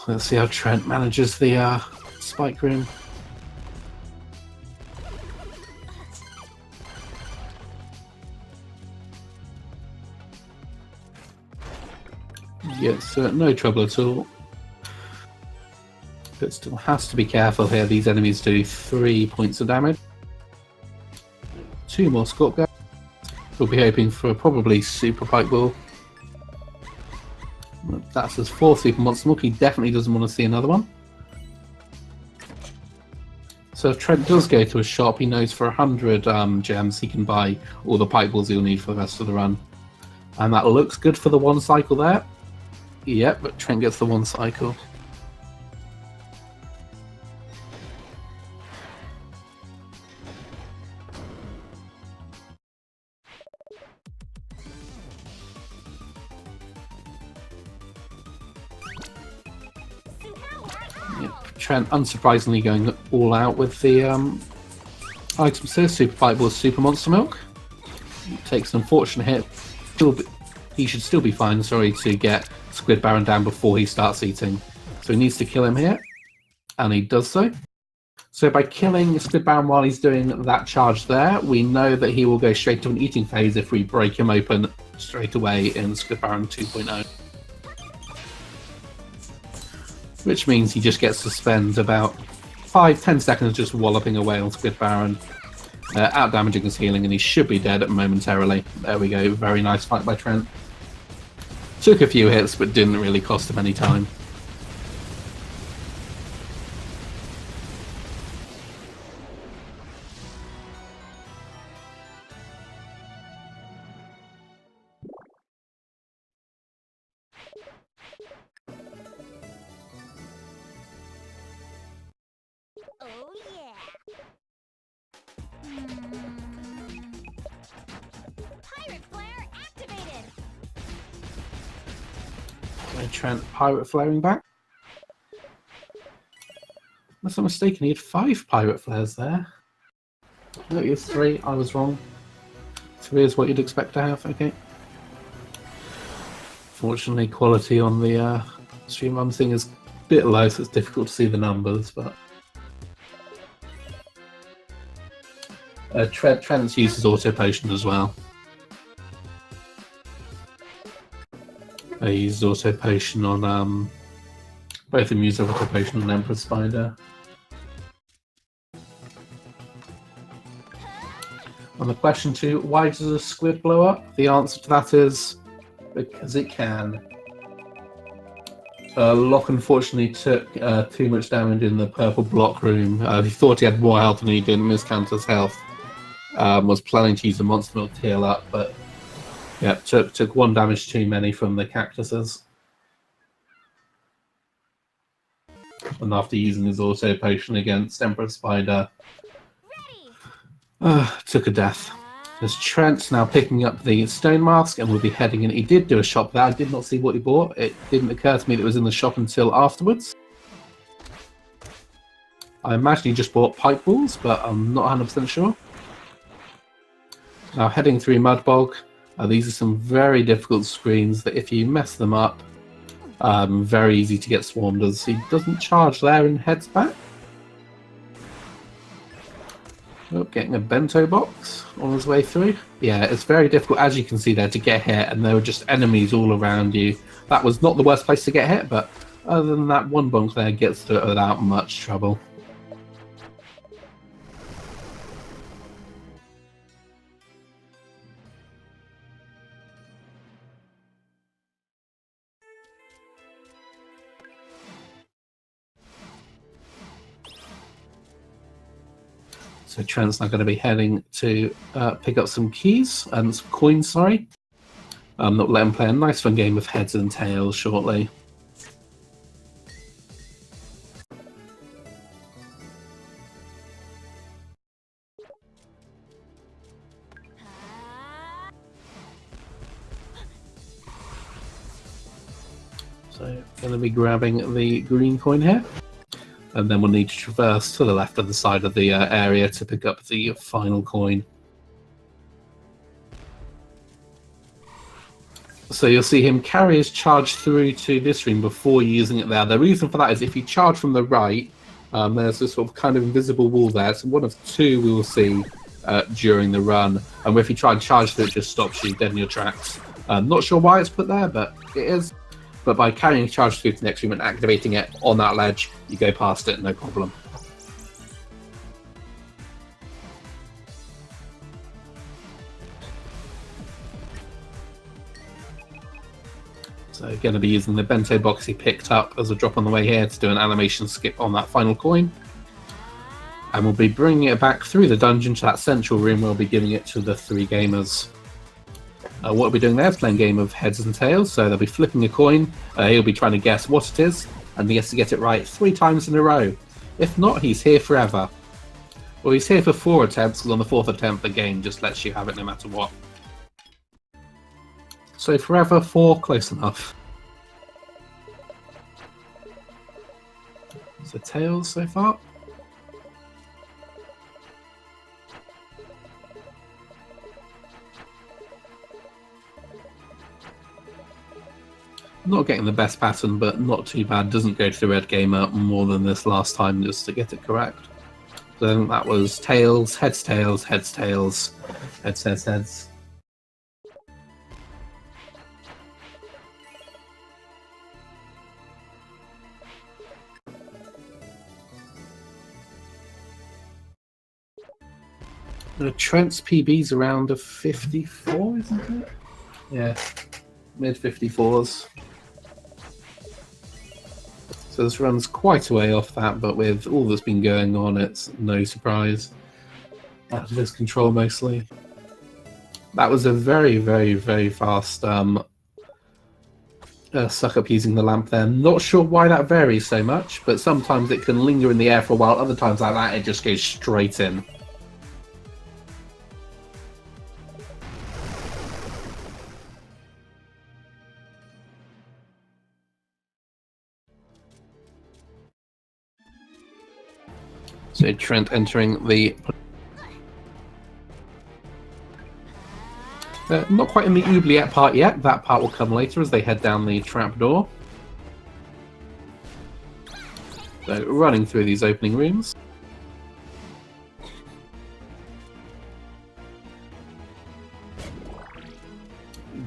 Let's see how Trent manages the spike room. Yes, no trouble at all. But still has to be careful here. These enemies do 3 points of damage. 2 more Scorpion. We'll be hoping for probably super pike ball. That's his 4th super monster milk. He definitely doesn't want to see another one. So if Trent does go to a shop, he knows for 100 gems he can buy all the pike balls he'll need for the rest of the run. And that looks good for the 1 cycle there. Yep, but Trent gets the 1 cycle. Trent, unsurprisingly, going all out with the items here. Super Pike Ball, Super Monster Milk. Takes an unfortunate hit. He should still be fine, sorry, to get Squid Baron down before he starts eating. So he needs to kill him here, and he does so. So by killing Squid Baron while he's doing that charge there, we know that he will go straight to an eating phase if we break him open straight away in Squid Baron 2.0. Which means he just gets to spend about 5-10 seconds just walloping away on Squid Baron, out damaging his healing, and he should be dead momentarily. There we go, very nice fight by Trent. Took a few hits, but didn't really cost him any time. Oh yeah. Pirate flare activated. So Trent pirate flaring back. Unless I'm mistaken, he had 5 pirate flares there. No, he has 3. I was wrong. 3 is what you'd expect to have. Okay. Fortunately, quality on the stream I'm seeing is a bit low, so it's difficult to see the numbers. But Trent's used his auto potion as well. They used auto potion on both of them used auto potion on Emperor Spider. On the question 2, why does a squid blow up? The answer to that is because it can. Locke unfortunately took too much damage in the purple block room. He thought he had more health than he did, miscount his health. Was planning to use the monster milk to heal up, but yeah, took 1 damage too many from the cactuses. And after using his auto potion against Emperor Spider, took a death. There's Trent now picking up the stone mask and will be heading in. He did do a shop there. I did not see what he bought. It didn't occur to me that it was in the shop until afterwards. I imagine he just bought pipe balls, but I'm not 100% sure. Now heading through Mudbog. These are some very difficult screens that if you mess them up, very easy to get swarmed as he doesn't charge there and heads back. Oh, getting a bento box on his way through. Yeah, it's very difficult, as you can see there, to get hit, and there were just enemies all around you. That was not the worst place to get hit, but other than that, one bunk there gets to it without much trouble. So Trent's now going to be heading to pick up some keys and some coins, sorry. Not let him play a nice fun game of heads and tails shortly. So going to be grabbing the green coin here. And then we'll need to traverse to the left of the side of the area to pick up the final coin. So you'll see him carry his charge through to this room before using it there. The reason for that is if you charge from the right, there's this sort of kind of invisible wall there. It's one of 2 we will see during the run. And if you try and charge through it, just stops you dead in your tracks. Not sure why it's put there, but it is. But by carrying a charge through to the next room and activating it on that ledge, you go past it, no problem. So going to be using the bento box he picked up as a drop on the way here to do an animation skip on that final coin. And we'll be bringing it back through the dungeon to that central room where we'll be giving it to the 3 gamers. What we'll be doing there is playing a game of heads and tails, so they'll be flipping a coin, he'll be trying to guess what it is, and he has to get it right 3 times in a row. If not, he's here forever. Well, he's here for 4 attempts, because on the 4th attempt the game just lets you have it no matter what. So forever, 4, close enough. So tails so far. Not getting the best pattern, but not too bad. Doesn't go to the red gamer more than this last time just to get it correct. So then that was tails, heads, tails, heads, tails, heads, heads, heads. Trent's PB's around a 54, isn't it? Yeah, mid 54s. So this run's quite a way off that, but with all that's been going on, it's no surprise. Out of his control mostly. That was a very, very, very fast suck up using the lamp there. Not sure why that varies so much, but sometimes it can linger in the air for a while, other times like that it just goes straight in. So Trent entering the... not quite in the oubliette part yet. That part will come later as they head down the trapdoor. So running through these opening rooms.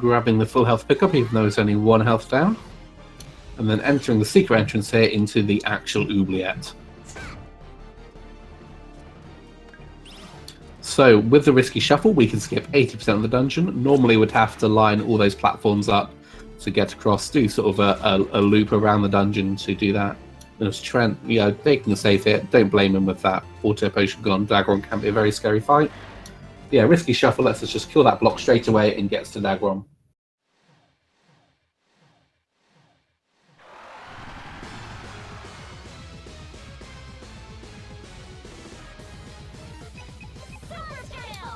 grabbing the full health pickup even though it's only 1 health down, and then entering the secret entrance here into the actual oubliette. So with the risky shuffle we can skip 80% of the dungeon. Normally we'd have to line all those platforms up to get across, do sort of a loop around the dungeon to do that. There's Trent, taking a save here. Don't blame him with that. Auto potion gone. Dagron can be a very scary fight. Yeah, risky shuffle lets us just kill that block straight away and gets to Dagron.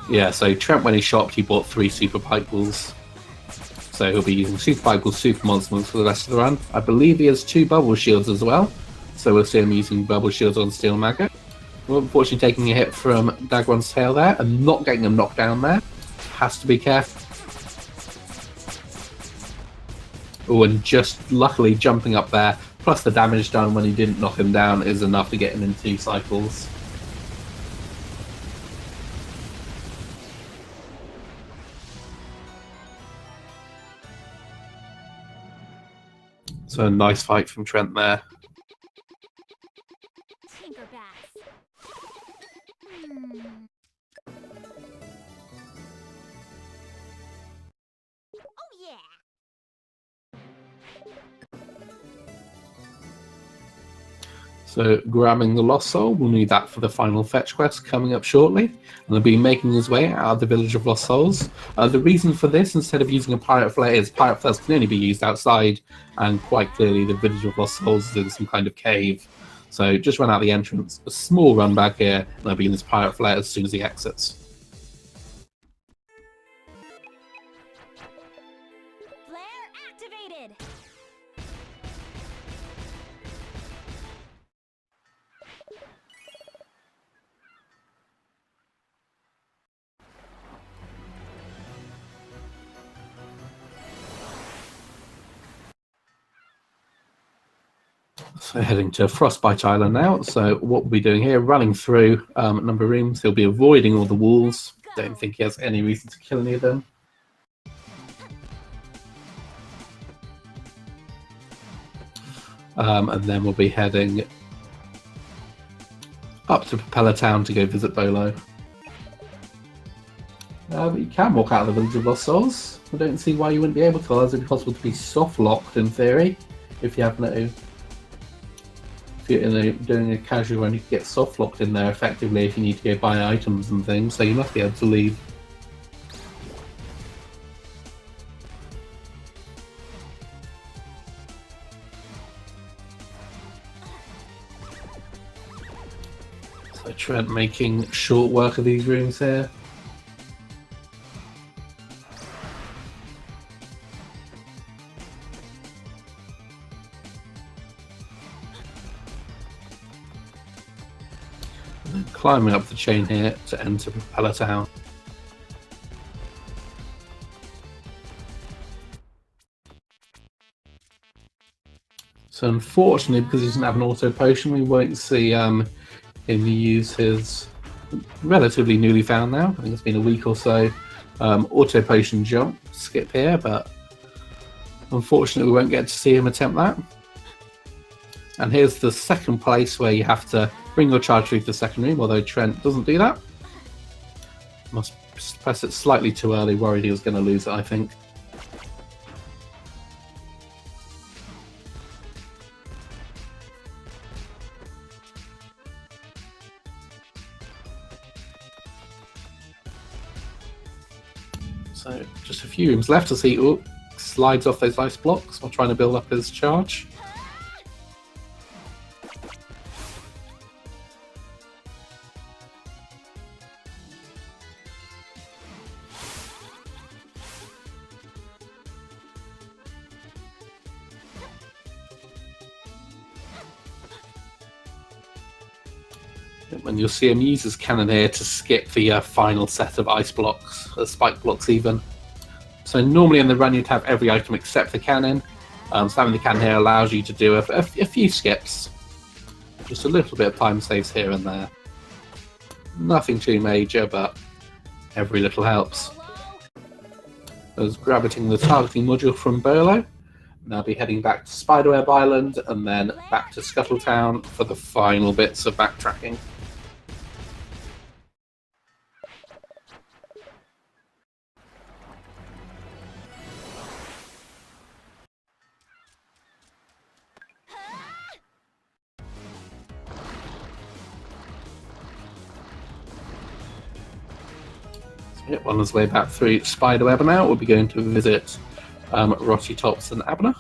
Yeah, so Trent, when he shopped, he bought 3 super pipe balls. So he'll be using super pipe balls, super monster moves for the rest of the run. I believe he has 2 bubble shields as well. So we'll see him using bubble shields on Steel Maggot. Well, unfortunately taking a hit from Dagron's tail there and not getting him knocked down there. Has to be careful. Oh, and just luckily jumping up there, plus the damage done when he didn't knock him down is enough to get him in 2 cycles. So a nice fight from Trent there. So grabbing the Lost Soul, we'll need that for the final fetch quest coming up shortly. And he'll be making his way out of the Village of Lost Souls. The reason for this, instead of using a Pirate Flare, is Pirate Flares can only be used outside, and quite clearly the Village of Lost Souls is in some kind of cave. So just run out the entrance, a small run back here, and there'll be in this Pirate Flare as soon as he exits. Flare activated. So heading to Frostbite Island now. So what we'll be doing here, running through a number of rooms. He'll be avoiding all the walls. Don't think he has any reason to kill any of them. And then we'll be heading up to Propeller Town to go visit Bolo. But you can walk out of the Village of Lost Souls. I don't see why you wouldn't be able to. Otherwise, it'd be possible to be soft locked in theory, if you have no. If you're doing a casual run, you can get soft locked in there effectively if you need to go buy items and things. So you must be able to leave. So Trent making short work of these rooms here. Climbing up the chain here to enter Propeller Town. So unfortunately, because he doesn't have an auto potion, we won't see him use his relatively newly found now. I think it's been a week or so. Auto potion jump, skip here, but unfortunately we won't get to see him attempt that. And here's the second place where you have to bring your charge through to the second room, although Trent doesn't do that. Must press it slightly too early, worried he was going to lose it, I think. So just a few rooms left to see. Oh, slides off those ice blocks while trying to build up his charge. And you'll see him use his cannon here to skip the final set of ice blocks, spike blocks even. So normally in the run you'd have every item except the cannon. So having the cannon here allows you to do a few skips. Just a little bit of time saves here and there. Nothing too major, but every little helps. as grabbing the targeting module from Burlow. And I'll be heading back to Spiderweb Island and then back to Scuttletown for the final bits of backtracking. Yep, on his way back through Spiderweb now, we'll be going to visit Rocky Tops and Abner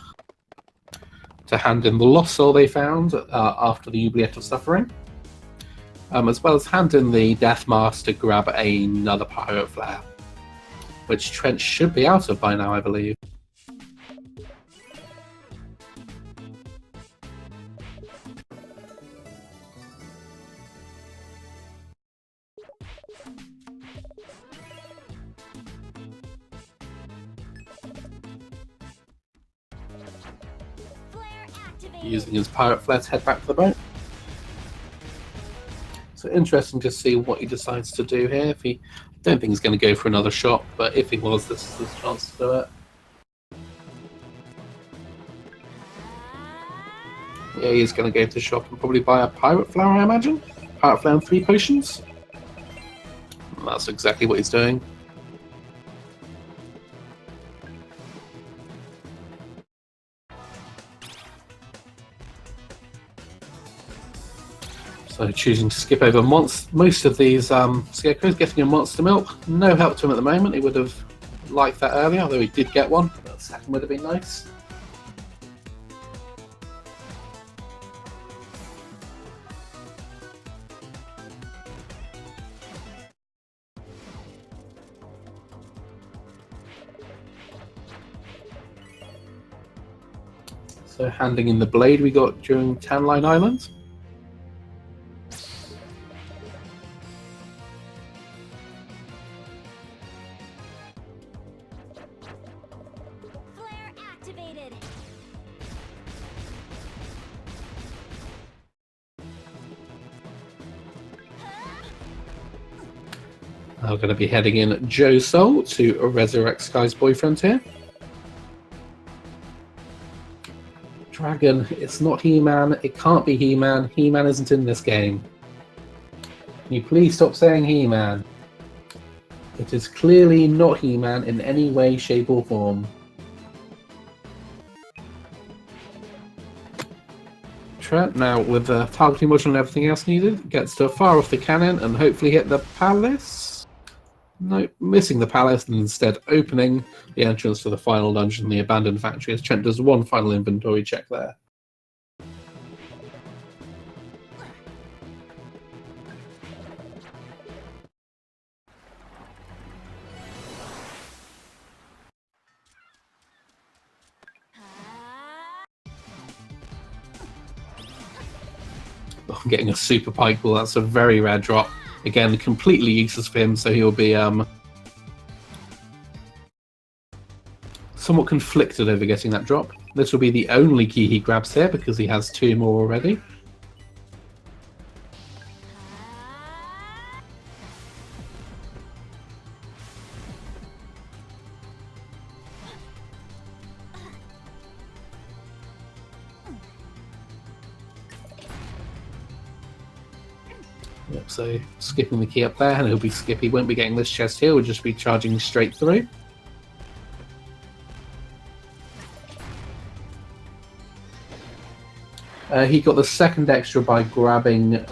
to hand in the lost soul they found after the Oubliette of Suffering, as well as hand in the Death Mask to grab another Pirate Flare, which Trent should be out of by now, I believe. Using his Pirate Flare to head back to the boat. So interesting to see what he decides to do here. If he, I don't think he's going to go for another shot, but if he was, this is his chance to do it. Yeah, he's going to go to the shop and probably buy a Pirate Flower, I imagine. Pirate Flower and 3 potions. And that's exactly what he's doing. So choosing to skip over most of these scarecrows, getting a monster milk. No help to him at the moment. He would have liked that earlier, although he did get one. That second would have been nice. So handing in the blade we got during Tanline Island. Now going to be heading in Joe's Soul to resurrect Sky's boyfriend here. Dragon, it's not He-Man, it can't be He-Man, He-Man isn't in this game. Can you please stop saying He-Man? It is clearly not He-Man in any way, shape or form. Trent, now with the targeting module and everything else needed, gets to fire off the cannon and hopefully hit the palace. No, missing the palace and instead opening the entrance to the final dungeon, the abandoned factory, as Trent does one final inventory check there. Oh, I'm getting a super pike ball, that's a very rare drop. Again, completely useless for him, so he'll be somewhat conflicted over getting that drop. This will be the only key he grabs here because he has 2 more already. Yep, so skipping the key up there, and he won't be getting this chest here, we'll just be charging straight through. He got the second extra by grabbing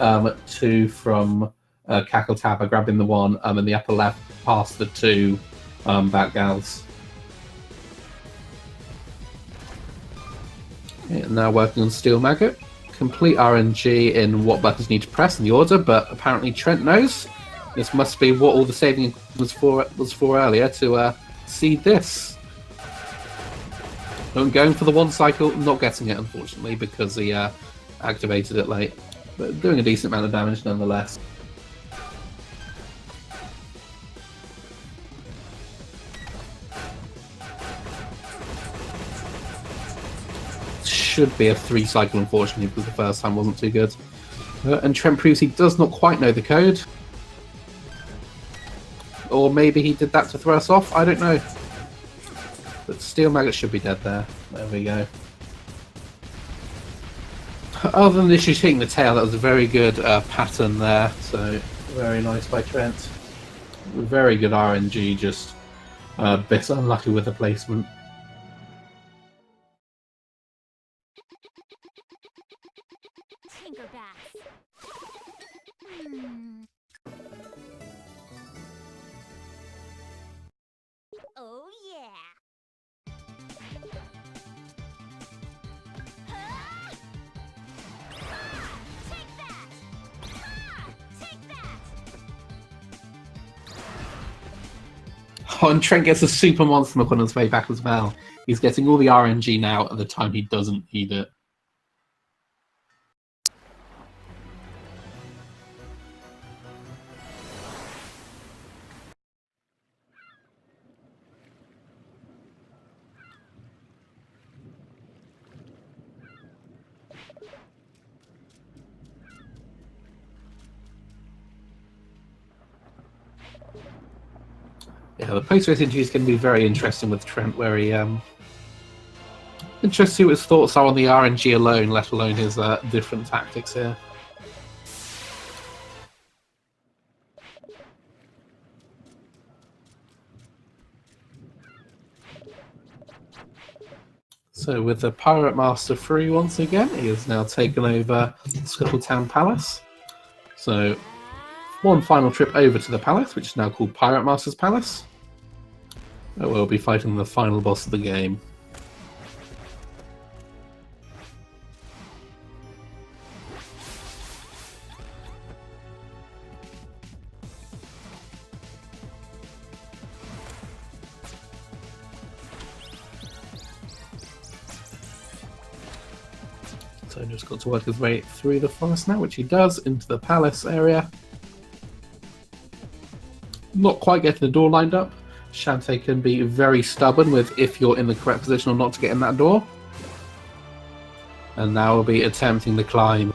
2 from Kakaltaba, grabbing the one in the upper left past the 2 Batgals. Okay, now working on Steel Maggot. Complete RNG in what buttons need to press in the order, but apparently Trent knows. This must be what all the saving was for earlier to see this. I'm going for the 1 cycle, not getting it unfortunately because he activated it late, but doing a decent amount of damage nonetheless. Should be a 3 cycle unfortunately because the first time wasn't too good. And Trent proves he does not quite know the code. Or maybe he did that to throw us off, I don't know. But Steel Maggot should be dead there. There we go. Other than literally hitting the tail, that was a very good pattern there. So very nice by Trent. Very good RNG, just a bit unlucky with the placement. Tinkerbass. Oh yeah. Take that. Take that. Oh, and Trent gets a super monster muck on his way back as well. He's getting all the RNG now at the time he doesn't need it. Yeah, the post-race interview is going to be very interesting with Trent, where he interested to see what his thoughts are on the RNG alone, let alone his different tactics here. So with the Pirate Master free once again, he has now taken over Scuttletown Palace. So one final trip over to the palace, which is now called Pirate Master's Palace. We'll be fighting the final boss of the game. So just got to work his way through the forest now, which he does, into the palace area. Not quite getting the door lined up. Shantae can be very stubborn with if you're in the correct position or not to get in that door. And now we'll be attempting the climb.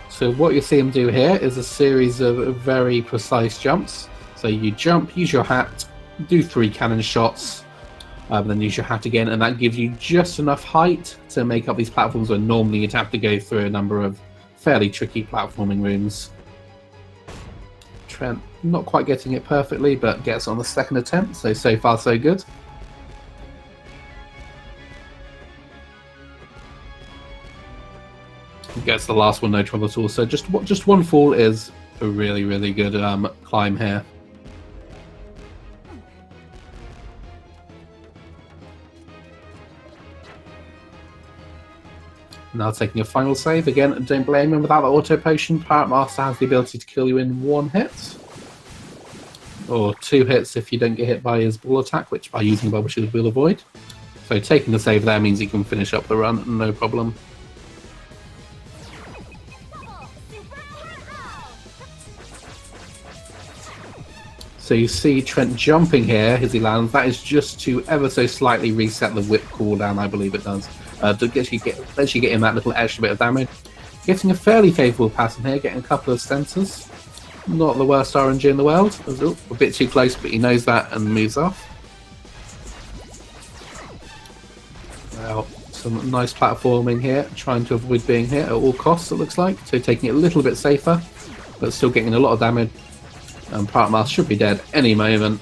So what you see him do here is a series of very precise jumps. So you jump, use your hat, do 3 cannon shots, then use your hat again, and that gives you just enough height to make up these platforms where normally you'd have to go through a number of fairly tricky platforming rooms. Trent not quite getting it perfectly, but gets on the second attempt, so far so good. Gets the last one no trouble at all, so just one fall is a really good climb here. Now taking a final save. Again, don't blame him without the auto potion. Pirate Master has the ability to kill you in 1 hit. Or 2 hits if you don't get hit by his ball attack, which by using Bubble Shield will avoid. So taking the save there means he can finish up the run, no problem. So you see Trent jumping here as he lands. That is just to ever so slightly reset the whip cooldown, I believe it does. To lets you get in that little extra bit of damage. Getting a fairly favourable pattern here, getting a couple of centres. Not the worst RNG in the world. Oh, a bit too close, but he knows that and moves off. Well, some nice platforming here, trying to avoid being hit at all costs, it looks like. So taking it a little bit safer, but still getting a lot of damage. And Pirate Master should be dead any moment.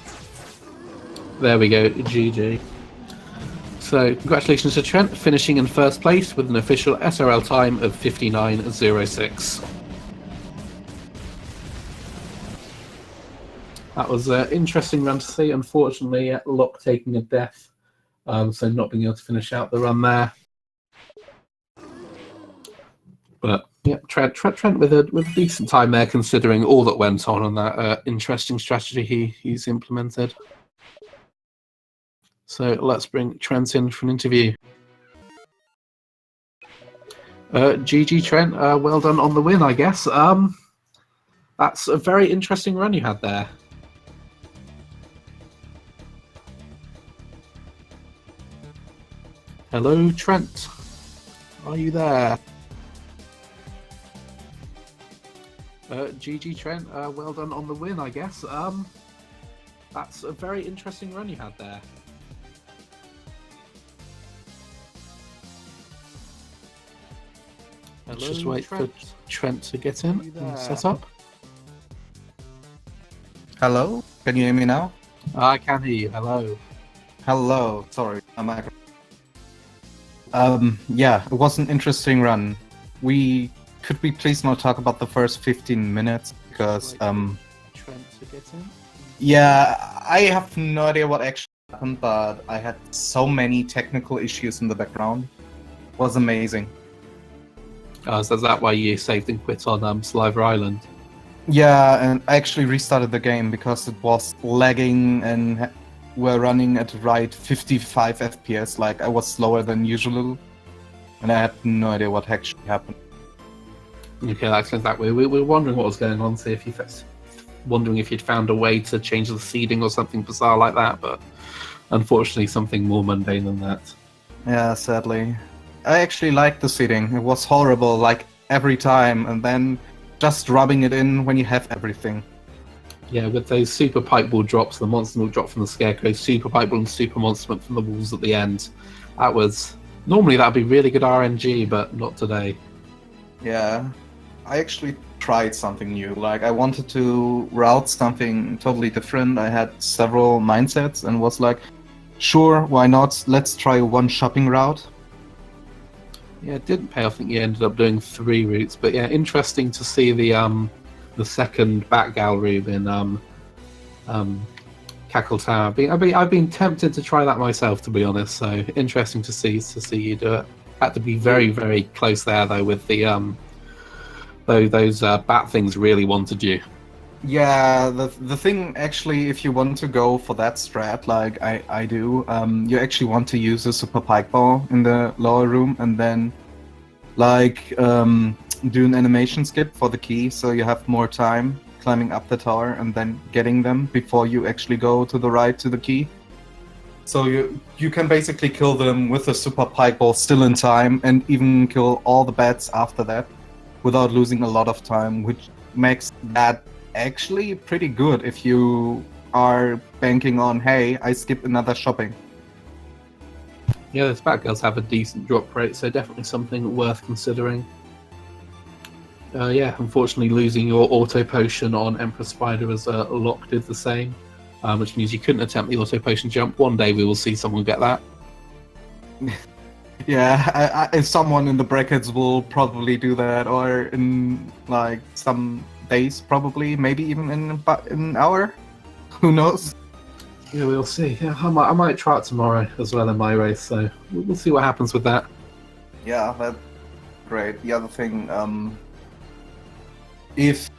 There we go, GG. So congratulations to Trent, finishing in first place with an official SRL time of 59.06. That was an interesting run to see. Unfortunately, Loch taking a death, so not being able to finish out the run there. But yeah, Trent with a decent time there, considering all that went on and that interesting strategy he's implemented. So let's bring Trent in for an interview. GG Trent, well done on the win, I guess. That's a very interesting run you had there. Hello, Trent. Are you there? GG Trent, well done on the win, I guess. That's a very interesting run you had there. Let's just wait for Trent to get in and set up. Hello? Can you hear me now? I can hear you. Hello. Hello. Sorry, my microphone. Yeah, it was an interesting run. Could we please not talk about the first 15 minutes because Trent to get in. yeah, I have no idea what actually happened, but I had so many technical issues in the background. It was amazing. Oh, so is that why you saved and quit on Sliver Island? Yeah, and I actually restarted the game because it was lagging and we're running at right 55 FPS. Like I was slower than usual, and I had no idea what actually happened. Okay, that explains that way. We were wondering what was going on, so if you wondering if you'd found a way to change the seeding or something bizarre like that, but unfortunately something more mundane than that. Yeah, sadly. I actually liked the seating. It was horrible, like every time, and then just rubbing it in when you have everything. Yeah, with those super pipe ball drops, the monster ball drop from the scarecrow, super pipe ball and super monster from the walls at the end. That was normally that'd be really good RNG, but not today. Yeah, I actually tried something new. Like I wanted to route something totally different. I had several mindsets and was like, sure, why not? Let's try one shopping route. Yeah, it didn't pay off. I think you ended up doing 3 routes, but yeah, interesting to see the second back gallery in Cackle Tower. I've been tempted to try that myself, to be honest. So interesting to see you do it. Had to be very very close there though with the those bat things really wanted you. Yeah, the thing actually, if you want to go for that strat, like I do, you actually want to use a super pike ball in the lower room and then like do an animation skip for the key, so you have more time climbing up the tower and then getting them before you actually go to the right to the key. So you can basically kill them with a super pike ball still in time and even kill all the bats after that without losing a lot of time, which makes that actually pretty good if you are banking on, hey, I skip another shopping. Yeah, those Batgirls have a decent drop rate, so definitely something worth considering. Yeah, unfortunately losing your auto potion on Emperor Spider as Locke did the same, which means you couldn't attempt the auto potion jump. One day we will see someone get that. Yeah, if someone in the brackets will probably do that, or in like some days, probably, maybe even in an hour. Who knows? Yeah, we'll see. Yeah, I might try it tomorrow as well in my race, so we'll see what happens with that. Yeah, that's great. The other thing, if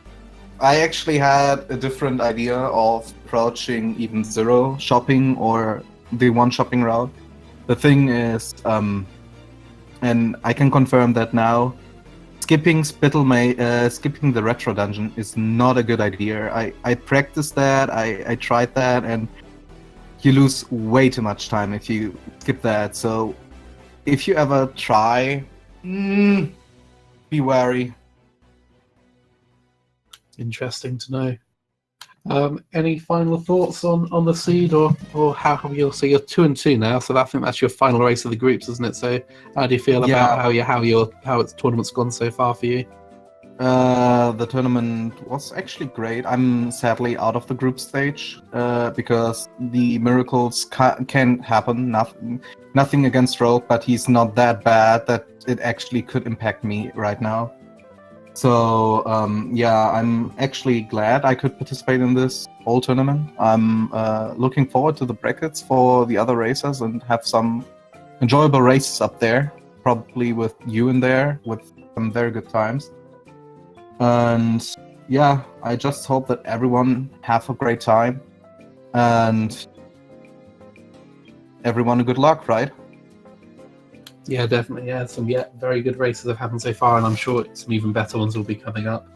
I actually had a different idea of approaching even 0 shopping or the 1 shopping route. The thing is, and I can confirm that now, skipping the retro dungeon is not a good idea. I practiced that, I tried that, and you lose way too much time if you skip that. So if you ever try, be wary. Interesting to know. Any final thoughts on the seed or how have you? So you're 2-2 now, so I think that's your final race of the groups, isn't it? So how do you feel about how its tournament's gone so far for you? The tournament was actually great. I'm sadly out of the group stage because the miracles can happen. Nothing against Rogue, but he's not that bad that it actually could impact me right now. So yeah, I'm actually glad I could participate in this whole tournament. I'm looking forward to the brackets for the other racers and have some enjoyable races up there, probably with you in there with some very good times. And yeah, I just hope that everyone have a great time and everyone a good luck, right? Yeah, definitely. Yeah, some very good races have happened so far, and I'm sure some even better ones will be coming up.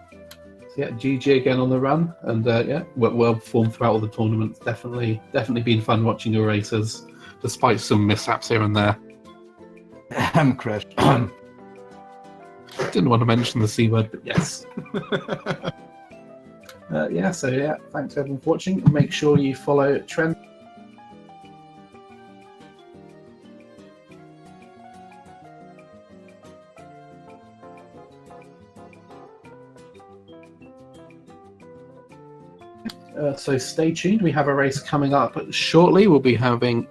So yeah, GG again on the run, and yeah, well performed throughout all the tournaments. Definitely been fun watching your races, despite some mishaps here and there. I'm crashed. Didn't want to mention the C word, but yes. Yeah, so yeah, thanks everyone for watching. Make sure you follow Trent So stay tuned. We have a race coming up shortly. We'll be having.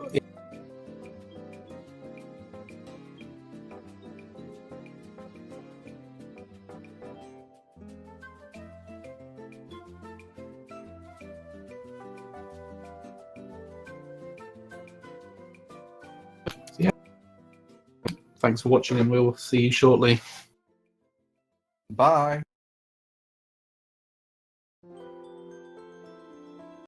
Yeah. Thanks for watching, and we'll see you shortly. Bye.